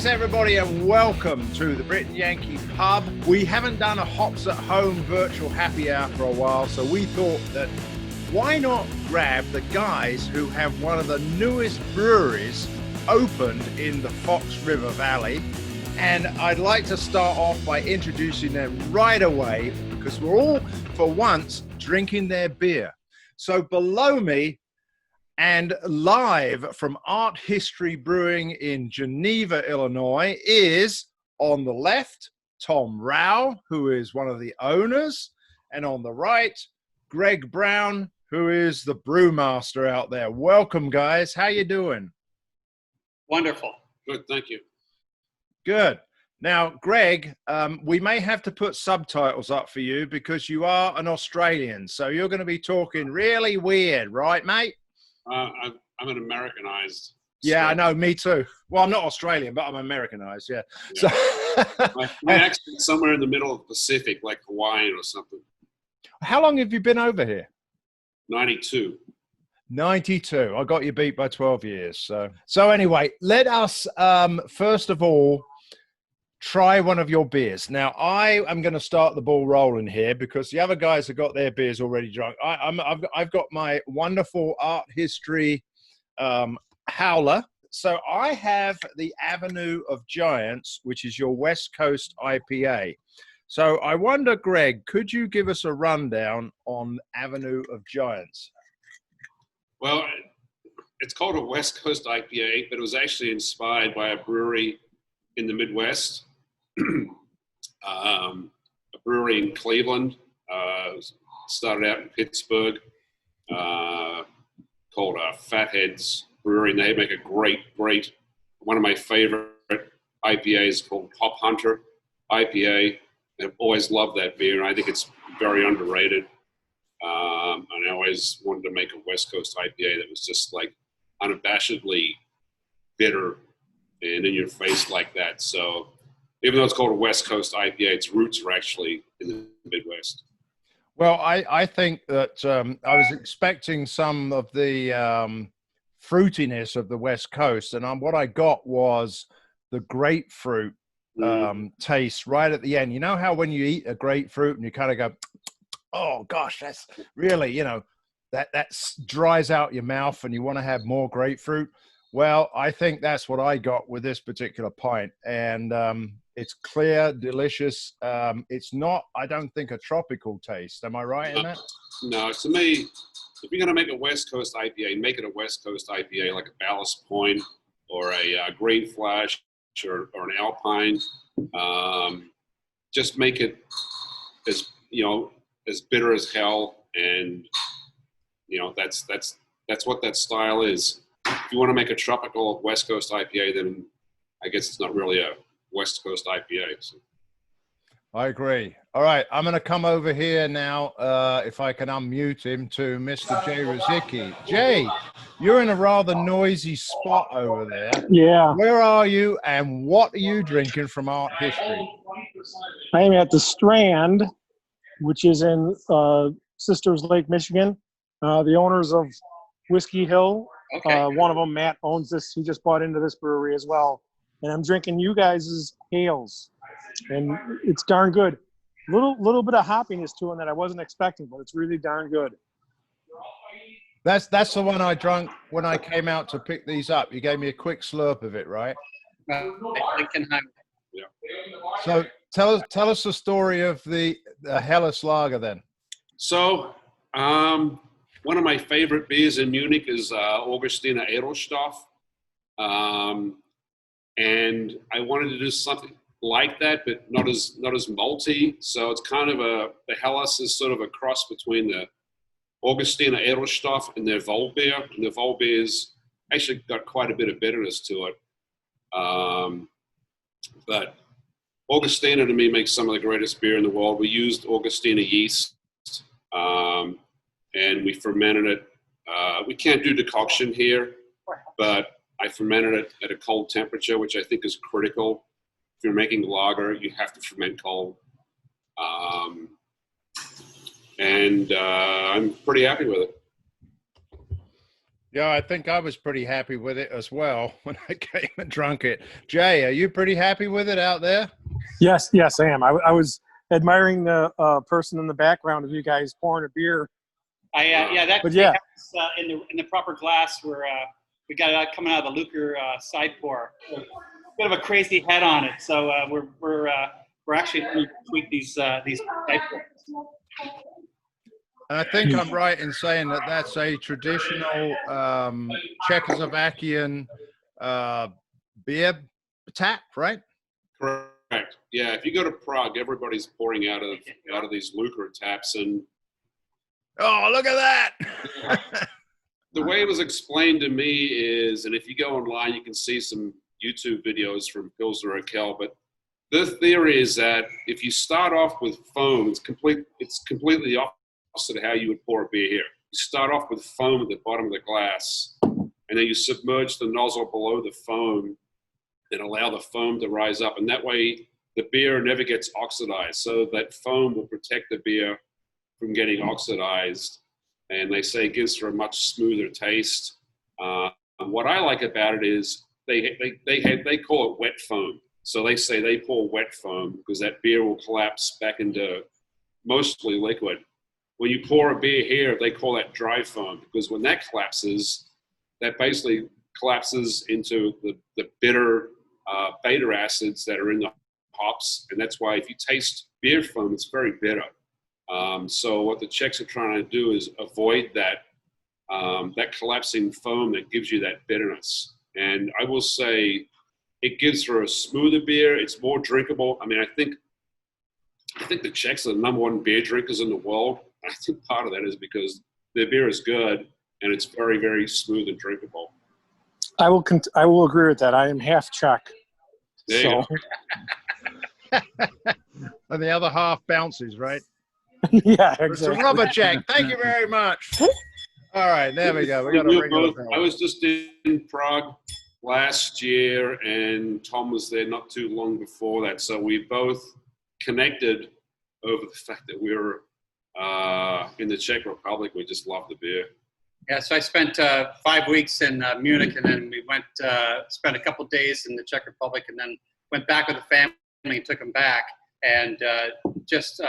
Greetings, everybody, and welcome to the Brit and Yankee pub. We haven't done a Hops at Home virtual happy hour for a while, so we thought that why not grab the guys who have one of the newest breweries opened in the Fox River Valley. And I'd like to start off by introducing them right away because we're all, for once, drinking their beer. So below me, and live from Art History Brewing in Geneva, Illinois, is on the left, Tom Rau, who is one of the owners, and on the right, Greg Browne, who is the brewmaster out there. Welcome, guys. How you doing? Wonderful. Good, thank you. Good. Now, Greg, we may have to put subtitles up for you because you are an Australian, so you're going to be talking really weird, right, mate? I'm an Americanized. Yeah, I know, me too. Well, I'm not Australian, but I'm Americanized, yeah. Yeah. So, my accent's somewhere in the middle of the Pacific, like Hawaiian or something. How long have you been over here? 92. 92. I got you beat by 12 years. So anyway, let us, first of all, try one of your beers. Now, I am going to start the ball rolling here because the other guys have got their beers already drunk. I've got my wonderful Art History howler. So I have the Avenue of Giants, which is your West Coast IPA. So I wonder, Greg, could you give us a rundown on Avenue of Giants? Well, it's called a West Coast IPA, but it was actually inspired by a brewery in the Midwest. A brewery in Cleveland, started out in Pittsburgh, called Fatheads Brewery, and they make a great, one of my favorite IPAs called Pop Hunter IPA. I've always loved that beer, and I think it's very underrated. And I always wanted to make a West Coast IPA that was just like unabashedly bitter and in your face like that. So even though it's called a West Coast IPA, its roots are actually in the Midwest. Well, I think that I was expecting some of the fruitiness of the West Coast, and what I got was the grapefruit taste right at the end. You know how when you eat a grapefruit and you kind of go, oh gosh, that's really, that dries out your mouth and you want to have more grapefruit. Well, I think that's what I got with this particular pint. And it's clear, delicious. It's not, I don't think, a tropical taste. Am I right in that? No, to me, if you're going to make a West Coast IPA, make it a West Coast IPA like a Ballast Point or a Green Flash or an Alpine. Just make it as bitter as hell. And, that's what that style is. If you want to make a tropical West Coast IPA, then I guess it's not really a West Coast IPA. So. I agree. All right, I'm going to come over here now, if I can unmute him, to Mr. Jay Ruzicki. Jay, you're in a rather noisy spot over there. Yeah. Where are you, and what are you drinking from Art History? I am at the Strand, which is in Sisters Lake, Michigan. The owners of Whiskey Hill, one of them, Matt, owns this. He just bought into this brewery as well. And I'm drinking you guys' ales, and it's darn good. Little bit of hoppiness to it that I wasn't expecting, but it's really darn good. That's the one I drank when I came out to pick these up. You gave me a quick slurp of it, right? So tell us the story of the Helis Lager then. So one of my favorite beers in Munich is Augustiner Edelstoff. And I wanted to do something like that, but not as malty. So it's kind of the Helis is sort of a cross between the Augustiner Edelstoff and their Vollbier. And the Vollbier's actually got quite a bit of bitterness to it. But Augustiner to me makes some of the greatest beer in the world. We used Augustiner yeast, and we fermented it. We can't do decoction here, but I fermented it at a cold temperature, which I think is critical. If you're making lager, you have to ferment cold. And I'm pretty happy with it. Yeah, I think I was pretty happy with it as well when I came and drunk it. Jay, are you pretty happy with it out there? Yes, I am. I was admiring the person in the background of you guys pouring a beer. They have us, in the proper glass. We got it out coming out of the Luker side pour. A bit of a crazy head on it, so we're actually going to tweak these side pours. And I think I'm right in saying that that's a traditional Czechoslovakian beer tap, right? Correct. Yeah, if you go to Prague, everybody's pouring out of these Luker taps, and oh, look at that! The way it was explained to me is, and if you go online, you can see some YouTube videos from Pilsner Raquel, but the theory is that if you start off with foam, it's completely opposite of how you would pour a beer here. You start off with foam at the bottom of the glass, and then you submerge the nozzle below the foam and allow the foam to rise up. And that way, the beer never gets oxidized. So that foam will protect the beer from getting oxidized. And they say it gives her a much smoother taste. And what I like about it is they call it wet foam. So they say they pour wet foam because that beer will collapse back into mostly liquid. When you pour a beer here, they call that dry foam because when that collapses, that basically collapses into the bitter beta acids that are in the hops. And that's why if you taste beer foam, it's very bitter. So what the Czechs are trying to do is avoid that collapsing foam that gives you that bitterness. And I will say it gives her a smoother beer. It's more drinkable. I mean, I think the Czechs are the number one beer drinkers in the world. I think part of that is because their beer is good and it's very, very smooth and drinkable. I will agree with that. I am half Czech. There And the other half bounces, right? Yeah, It's a exactly. rubber check. Thank you very much. All right, there we go. We got a regular bell. I was just in Prague last year, and Tom was there not too long before that. So we both connected over the fact that we were in the Czech Republic. We just loved the beer. Yeah, so I spent 5 weeks in Munich, and then we went spent a couple days in the Czech Republic, and then went back with the family and took them back, and just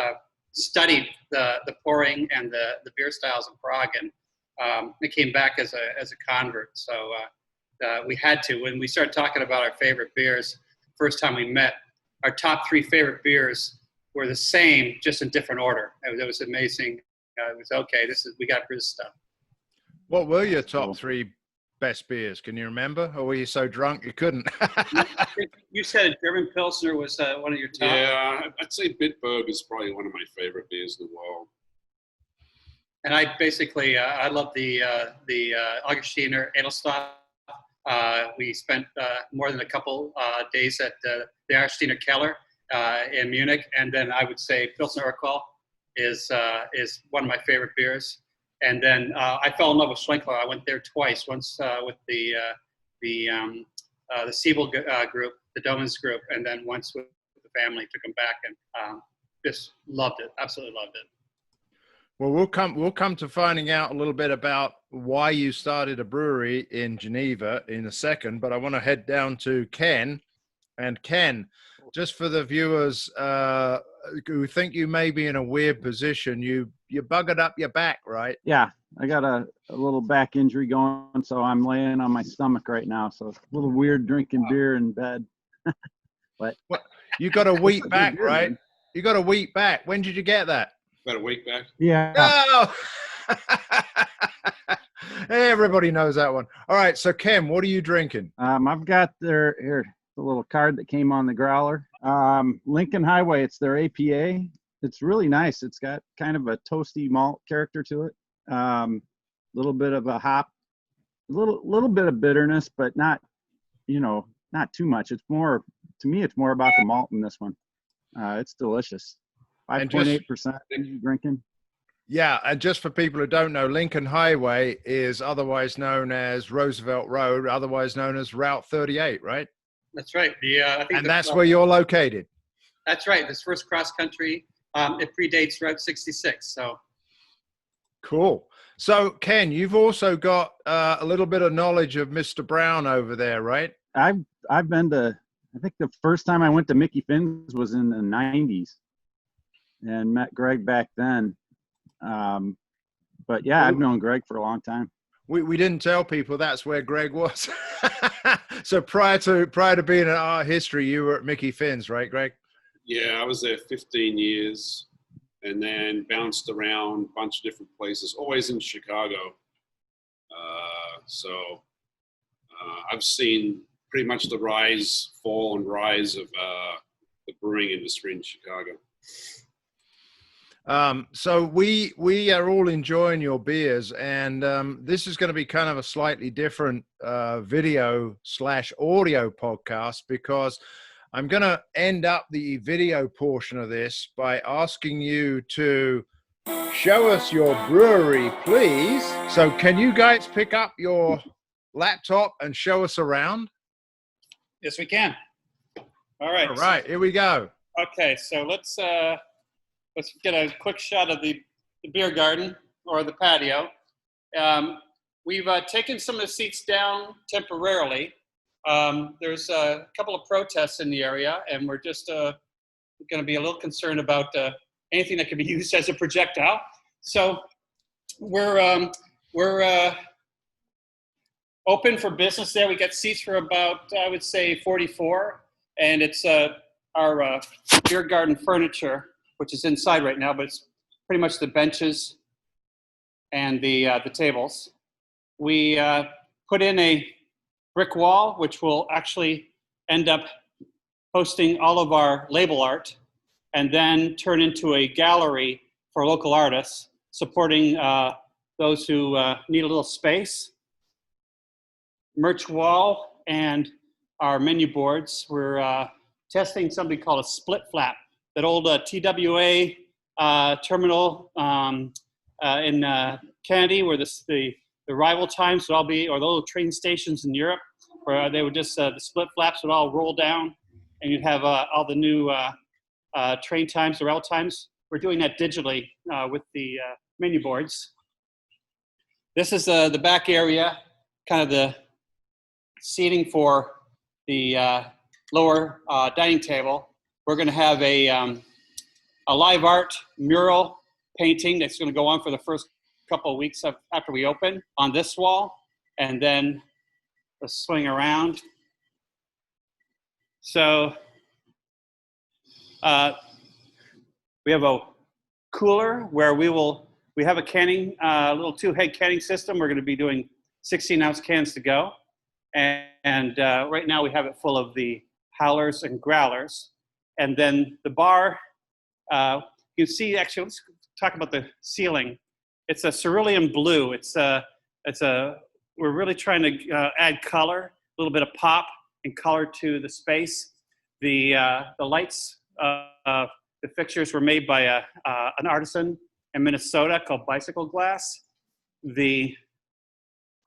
studied the pouring and the beer styles in Prague, and it came back as a convert. So we had to, when we started talking about our favorite beers, first time we met, our top 3 favorite beers were the same, just in different order. It was amazing. It was okay. We got this stuff. What were your top 3 best beers? Can you remember? Or were you so drunk you couldn't? I think you said German Pilsner was one of your top. Yeah, I'd say Bitburg is probably one of my favorite beers in the world. And I basically, I love the Augustiner Edelstoff. We spent more than a couple days at the Augustiner Keller in Munich, and then I would say Pilsner Urquell is one of my favorite beers. And then I fell in love with Schwenkler. I went there twice. Once with the Siebel group, the Domans group, and then once with the family. Took them back and just loved it. Absolutely loved it. Well, we'll come to finding out a little bit about why you started a brewery in Geneva in a second, but I want to head down to Ken. And Ken, just for the viewers who think you may be in a weird position, you buggered up your back, right? Yeah, I got a little back injury going, so I'm laying on my stomach right now. So it's a little weird drinking beer in bed. But you got a week back, beer, right? man. You got a week back. When did you get that? About a week back. Yeah. No! Everybody knows that one. All right, so Ken, what are you drinking? I've got the little card that came on the growler. Lincoln Highway, it's their APA. It's really nice. It's got kind of a toasty malt character to it. Little bit of a hop, little bit of bitterness, but not too much. It's more, to me, it's more about the malt in this one. It's delicious. 5.8% drinking. Yeah, and just for people who don't know, Lincoln Highway is otherwise known as Roosevelt Road, otherwise known as Route 38, right? That's right. I think that's where you're located. That's right. This first cross country, it predates Route 66. So cool. So, Ken, you've also got a little bit of knowledge of Mr. Browne over there, right? I've been to, I think the first time I went to Mickey Finn's was in the 90s and met Greg back then. But yeah, I've known Greg for a long time. We didn't tell people that's where Greg was. So prior to being in Art History, you were at Mickey Finn's, right, Greg? Yeah, I was there 15 years and then bounced around a bunch of different places, always in Chicago. I've seen pretty much the fall and rise of the brewing industry in Chicago. So we are all enjoying your beers, and this is going to be kind of a slightly different video / audio podcast, because I'm going to end up the video portion of this by asking you to show us your brewery, please. So can you guys pick up your laptop and show us around? Yes, we can. All right. All right, here we go. Okay, so let's get a quick shot of the beer garden or the patio. We've taken some of the seats down temporarily. There's a couple of protests in the area, and we're just going to be a little concerned about anything that could be used as a projectile. So we're open for business there. We got seats for about, I would say, 44, and it's our beer garden furniture, which is inside right now, but it's pretty much the benches and the tables. We put in a brick wall, which will actually end up hosting all of our label art, and then turn into a gallery for local artists, supporting those who need a little space. Merch wall and our menu boards. We're testing something called a split flap. That old TWA terminal in Kennedy, where the arrival times would all be, or the little train stations in Europe, where they would just, the split flaps would all roll down, and you'd have all the new train times, the rail times. We're doing that digitally with the menu boards. This is the back area, kind of the seating for the lower dining table. We're going to have a live art mural painting that's going to go on for the first couple of weeks after we open on this wall, and then the swing around. So we have a cooler where we have a canning, little 2-head canning system. We're going to be doing 16-ounce cans to go. And right now we have it full of the howlers and growlers. And then the bar, you see, actually, let's talk about the ceiling. It's a cerulean blue. We're really trying to add color, a little bit of pop and color to the space. The lights, the fixtures were made by an artisan in Minnesota called Bicycle Glass. The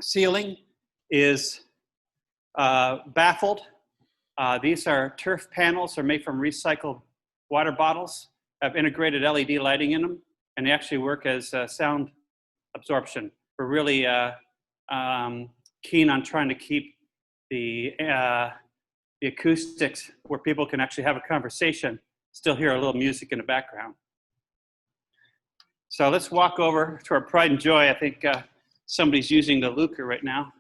ceiling is baffled. These are turf panels. They're made from recycled water bottles, have integrated LED lighting in them, and they actually work as sound absorption. We're really keen on trying to keep the acoustics where people can actually have a conversation, still hear a little music in the background. So let's walk over to our pride and joy. I think somebody's using the Luca right now.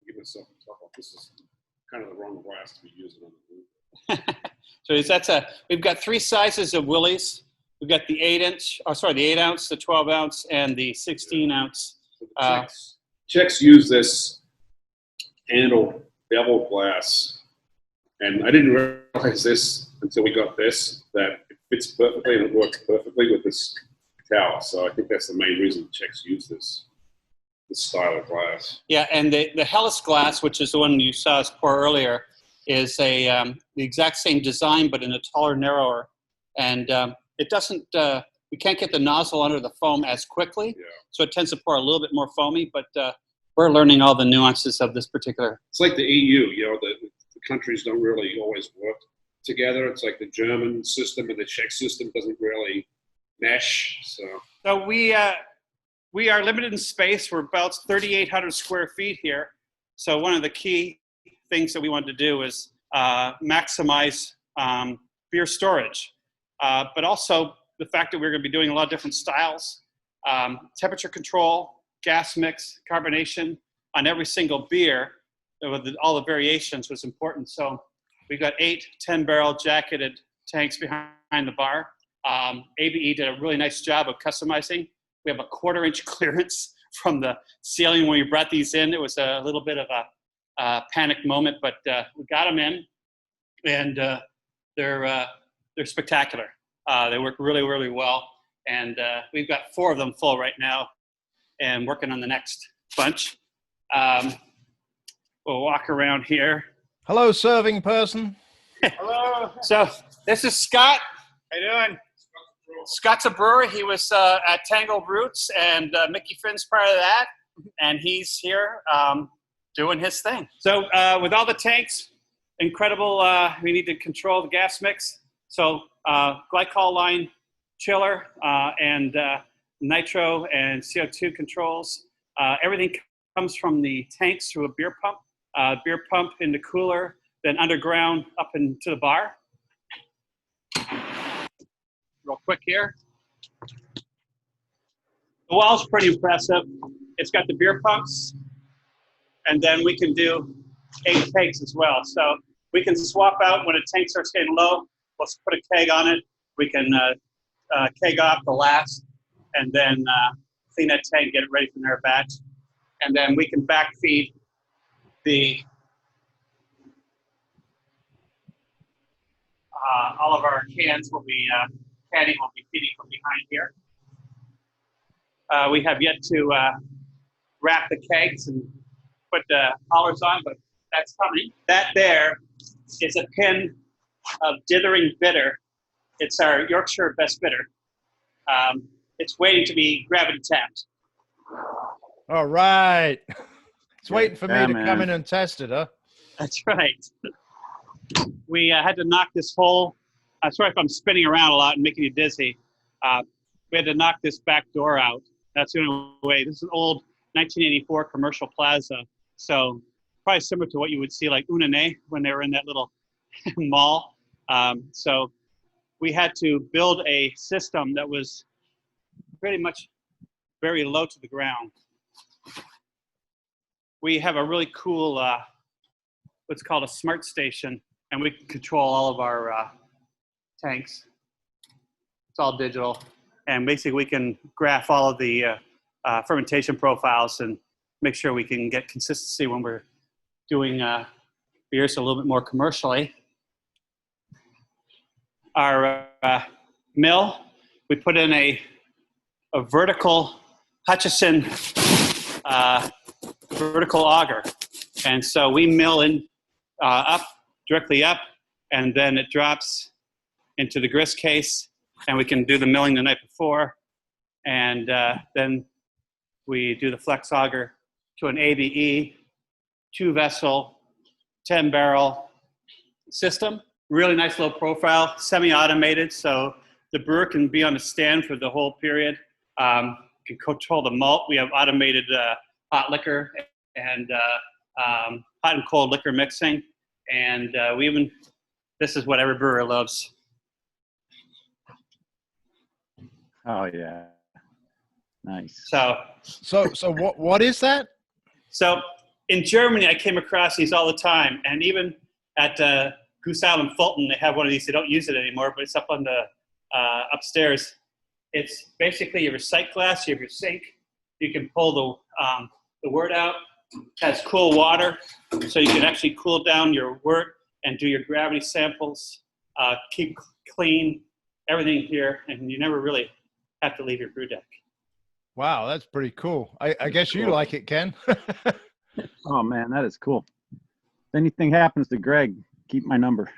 Give myself a top off. This is kind of the wrong glass to be using on the blue. So we've got 3 sizes of Willys. We've got the 8-ounce, the 8-ounce, the 12-ounce, and the 16-ounce. Czechs use this handle bevel glass, and I didn't realize this until we got this, that it fits perfectly and it works perfectly with this tower. So I think that's the main reason Czechs use this style of glass. Yeah, and the Helis glass, which is the one you saw us pour earlier, is the exact same design, but in a taller, narrower. And it doesn't, we can't get the nozzle under the foam as quickly, so it tends to pour a little bit more foamy, but we're learning all the nuances of this particular. It's like the EU, the countries don't really always work together. It's like the German system and the Czech system doesn't really mesh. So we are limited in space. We're about 3,800 square feet here. So one of the key things that we wanted to do is maximize beer storage, but also the fact that we're going to be doing a lot of different styles, temperature control, gas mix, carbonation on every single beer. With all the variations was important. So we've got 8 10-barrel jacketed tanks behind the bar. ABE did a really nice job of customizing. We have a 1/4-inch clearance from the ceiling when we brought these in. It was a little bit of a panic moment, but we got them in, and they're spectacular. They work really, really well, and we've got 4 of them full right now, and working on the next bunch. We'll walk around here. Hello, serving person. Hello. So this is Scott. How you doing? Scott's a brewer. He was at Tangled Roots and Mickey Finn's part of that, and he's here doing his thing. So with all the tanks, incredible. We need to control the gas mix. So glycol line chiller and nitro and CO2 controls. Everything comes from the tanks through a beer pump in the cooler, then underground up into the bar. Real quick here. The wall's pretty impressive. It's got the beer pumps, and then we can do 8 kegs as well. So we can swap out when a tank starts getting low. Let's put a keg on it. We can keg off the last, and then clean that tank, get it ready for their batch. And then we can backfeed all of our cans will be canning will be feeding from behind here. We have yet to wrap the kegs and put the collars on, but that's coming. That there is a pin of dithering bitter. It's our Yorkshire Best Bitter. It's waiting to be gravity tapped. All right. It's waiting for me to man. come in and test it, huh? That's right. We had to knock this whole, sorry if I'm spinning around a lot and making you dizzy. We had to knock this back door out. That's the only way. This is an old 1984 commercial plaza. So probably similar to what you would see like Unane when they were in that little mall. So we had to build a system that was pretty much very low to the ground. We have a really cool, what's called a smart station, and we can control all of our tanks. It's all digital, and basically we can graph all of the fermentation profiles and make sure we can get consistency when we're doing beers a little bit more commercially. Our mill, we put in a vertical Hutchison vertical auger, and so we mill in directly up, and then it drops into the grist case, and we can do the milling the night before, and then we do the flex auger to an ABE 2-vessel 10-barrel system. Really nice low profile, semi-automated, so the brewer can be on the stand for the whole period. Can control the malt. We have automated hot liquor and hot and cold liquor mixing, and this is what every brewer loves. Oh yeah, nice. So what is that? So in Germany, I came across these all the time, and even at Goose Island Fulton, they have one of these. They don't use it anymore, but it's up on the upstairs. It's basically you have your sight glass, you have your sink. You can pull the wort out. It has cool water, so you can actually cool down your wort and do your gravity samples. Keep clean everything here, and you never really have to leave your brew deck. Wow, that's pretty cool. I guess you like it, Ken. Oh man, that is cool. If anything happens to Greg, keep my number.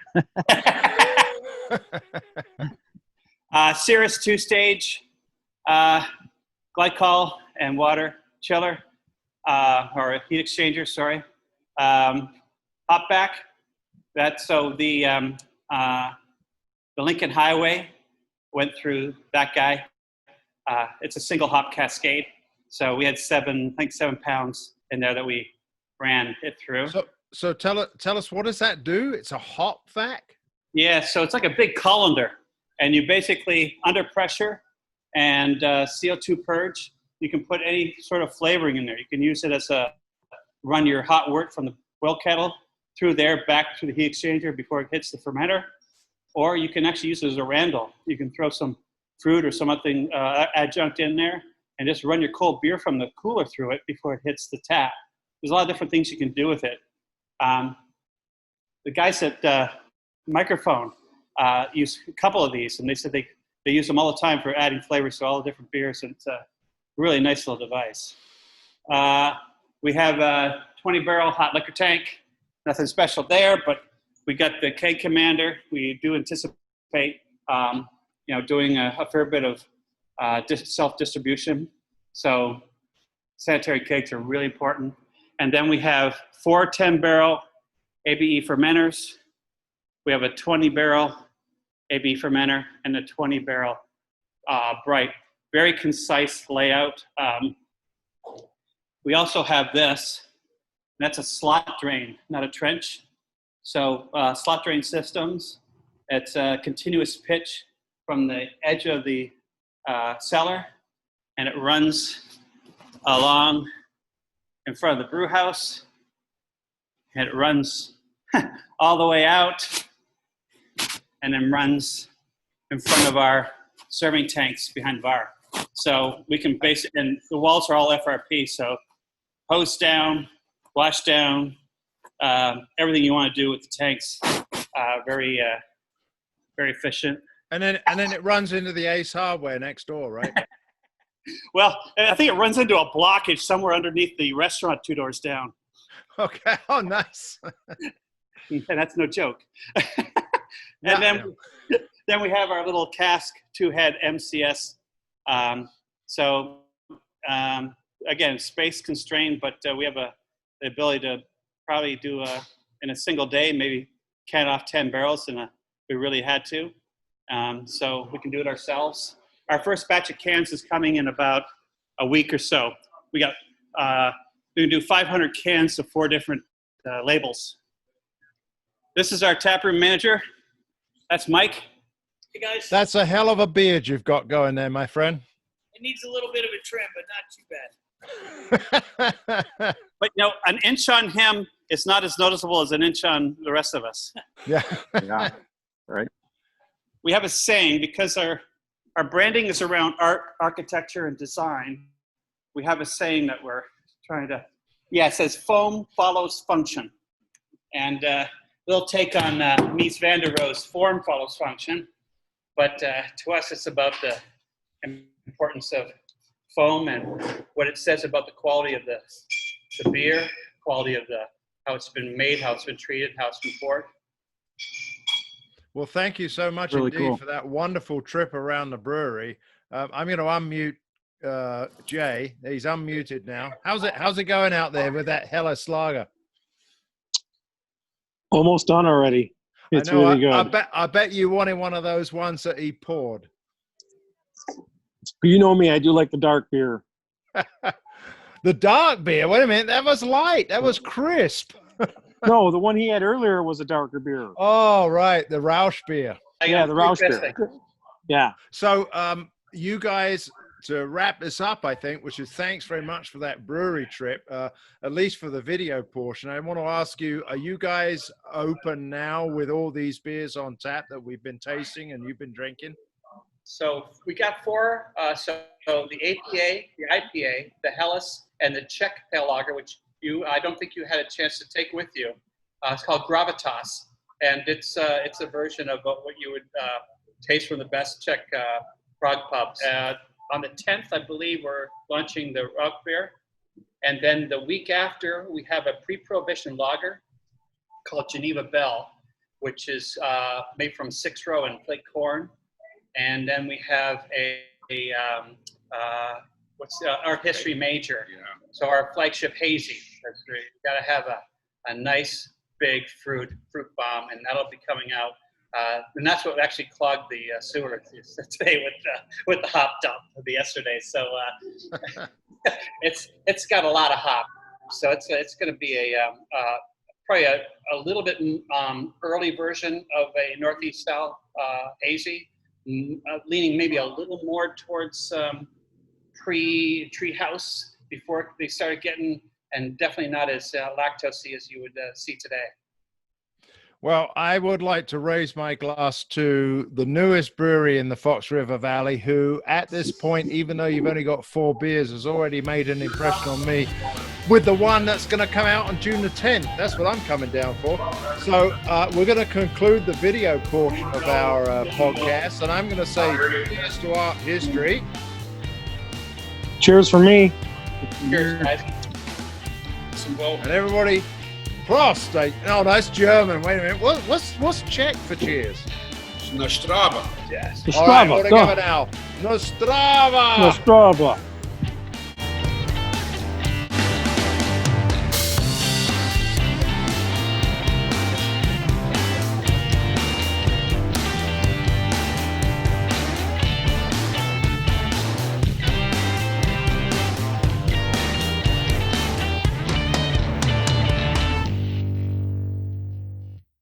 Cirrus 2-stage, glycol and water chiller, or a heat exchanger, sorry. Hopback, that's so the Lincoln Highway went through that guy. It's a single hop cascade. So we had 7 pounds in there that we ran it through. So tell us, what does that do? It's a hop vac? Yeah, so it's like a big colander, and you basically, under pressure and CO2 purge, you can put any sort of flavoring in there. You can use it as run your hot wort from the boil kettle through there, back to the heat exchanger before it hits the fermenter, or you can actually use it as a randle. You can throw some fruit or something adjunct in there and just run your cold beer from the cooler through it before it hits the tap. There's a lot of different things you can do with it. The guys at Microphone use a couple of these, and they said they use them all the time for adding flavors to all the different beers, and it's a really nice little device. We have a 20-barrel hot liquor tank. Nothing special there, but we got the keg commander. We do anticipate, doing a fair bit of self-distribution. So sanitary kegs are really important. And then we have 4 10-barrel ABE fermenters. We have a 20-barrel ABE fermenter and a 20-barrel Bright. Very concise layout. We also have this. That's a slot drain, not a trench. So slot drain systems, it's a continuous pitch from the edge of the cellar, and it runs along in front of the brew house, and it runs all the way out, and then runs in front of our serving tanks behind the bar. So we can and the walls are all FRP, so hose down, wash down, everything you want to do with the tanks. Very efficient. And then it runs into the Ace Hardware next door, right? Well, I think it runs into a blockage somewhere underneath the restaurant 2 doors down. Okay. Oh, nice. And that's no joke. And then we have our little cask 2-head MCS. Again, space constrained, but we have the ability to probably do in a single day, maybe can off 10 barrels, and we really had to. So we can do it ourselves. Our first batch of cans is coming in about a week or so. We can do 500 cans of 4 different labels. This is our taproom manager. That's Mike. Hey guys. That's a hell of a beard you've got going there, my friend. It needs a little bit of a trim, but not too bad. But an inch on him is not as noticeable as an inch on the rest of us. Yeah. Yeah. Right. We have a saying, because our branding is around art, architecture, and design. We have a saying that we're trying to, it says foam follows function. And little take on Mies van der Rohe's form follows function. But to us, it's about the importance of foam and what it says about the quality of the beer, quality of how it's been made, how it's been treated, how it's been poured. Well, thank you so much Really indeed cool. for that wonderful trip around the brewery. I'm going to unmute Jay. He's unmuted now. How's it going out there with that Helis Lager? Almost done already. It's really good. I bet you wanted one of those ones that he poured. You know me, I do like the dark beer. The dark beer. Wait a minute, that was light. That was crisp. No, the one he had earlier was a darker beer. Oh, right, the Rausch beer. Yeah, the Rausch beer. Yeah. So, you guys, to wrap this up, I think, which is thanks very much for that brewery trip, at least for the video portion. I want to ask you, are you guys open now with all these beers on tap that we've been tasting and you've been drinking? So we got 4. So the APA, the IPA, the Helis, and the Czech-style lager, which I don't think you had a chance to take with you. It's called Gravitas, and it's a version of what you would taste from the best Czech Prague pubs. On the 10th, I believe, we're launching the Rauch beer, and then the week after, we have a pre-prohibition lager called Geneva Bell, which is made from 6 row and flake corn. And then we have our History Major. Yeah. So our flagship hazy. That's great. Got to have a nice big fruit bomb, and that'll be coming out And that's what actually clogged the sewer today with the hop dump yesterday. So it's got a lot of hop. So it's going to be probably a little bit early version of a Northeast style hazy, leaning maybe a little more towards pre-treehouse before they started getting, and definitely not as lactosey as you would see today. Well, I would like to raise my glass to the newest brewery in the Fox River Valley, who at this point, even though you've only got 4 beers, has already made an impression on me with the one that's going to come out on June the 10th. That's what I'm coming down for. So we're going to conclude the video portion of our podcast, and I'm going to say cheers to art history. Cheers for me. Cheers, guys. And everybody, Prost. Oh, that's German. Wait a minute. What's Czech for cheers? Nostrava. Yes. Nostrava. All right, what do I give it now? Nostrava. Nostrava.